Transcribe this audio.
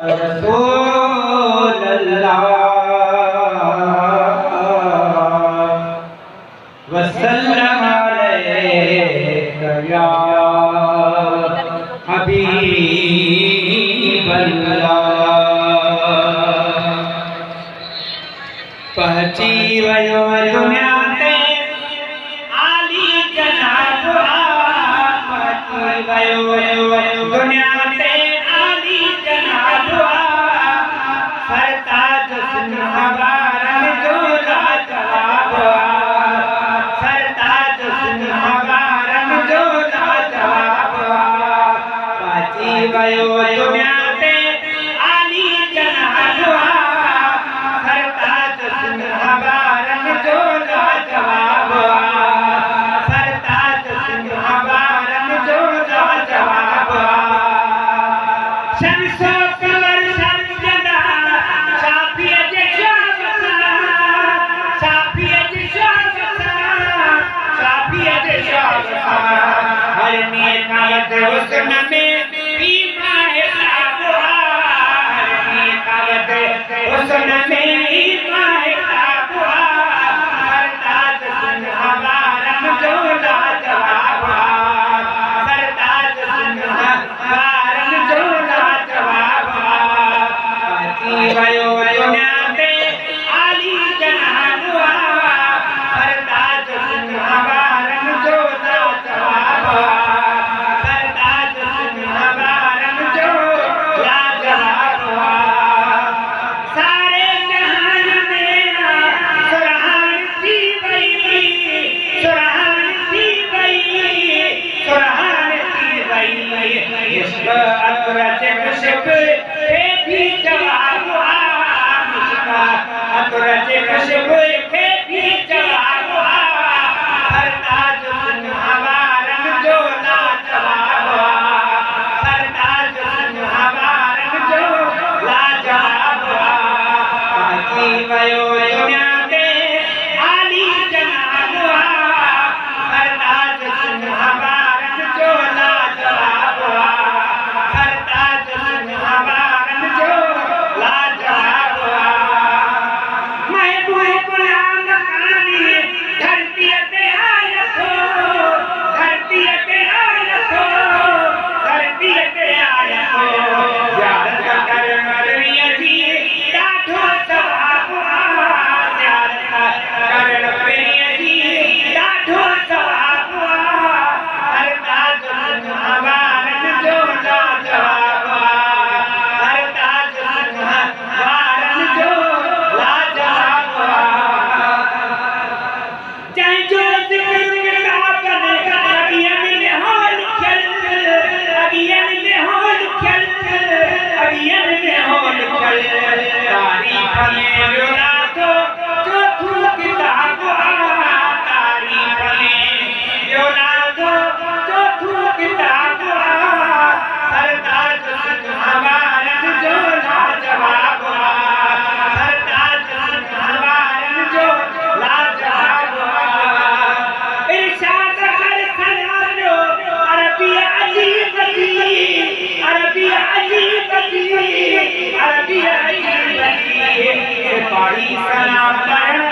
रसूल अल्लाह वसल्लम अलैका या हबीब अल्लाह। पहुंची वयो दुनिया ते आली जनाब पहुंची वयो दुनिया ते आली जनाब सरताज सुनहवारन जो लाजवाब सरताज सुनहवारन जो लाजवाब पहुंची वयो दुनिया ते आली जनाब सरताज सुनहवारन जो लाजवाब सरताज सुनहवारन जो लाजवाब। शमसो कमर शमजदा शाफिया जे शाफसा शाफिया जे शाफसा शाफिया जे शाफसा हर नेकायत हुस्न में ईमान है ताबुआ हर नेकायत हुस्न में ईमान है ताबुआ सरताज सुनहवारन जो लाजवाब सरताज सुनहवारन जो लाजवाब। पहुंची वयो दुनिया ते आली जनाब सरताज सुनहवारन जो लाजवाब सरताज सुनहवारन जो लाजवाब। सारे जहान में सुरहान थी वई सुरहान थी वई सुरहान थी वई इश्क अतरज कशिफ के भी जवाब इश्क अतरज कशिफ के भी जवाब सरताज सुनहवारन जो लाजवाब सरताज सुनहवारन जो लाजवाब। पहुंची वयो दुनिया ते आली जनाब सरताज सुनहवारन जो लाजवाब सरताज सुनहवारन जो लाजवाब। महबूब गुलाम कानी धरती ते आया तो धरती ते आया तो धरती ते आया तो ज़ियारत कर मरिया जी ॾाढो सवाब ज़ियारत कर मरिया जी ॾाढो सवाब सरताज सुनहवारन जो लाजवाब सरताज सुनहवारन जो लाजवाब। जंहिंजो ज़िक्र किताबन अॻियन में हो लिखियल अॻियन में हो लिखियल अॻियन में हो लिखियल तारीख़ में वियो थो चोथों किताब तारीख़ में वियो थो चोथों किताब सरताज सुनहवारन जो लाजवाब सरताज सुनहवारन जो लाजवाब। इरशाद कर सलालो अरबिया अजीब थी अरबिया अजीब थी अरबिया अजीब थी पढ़ी सलाम पढ़ण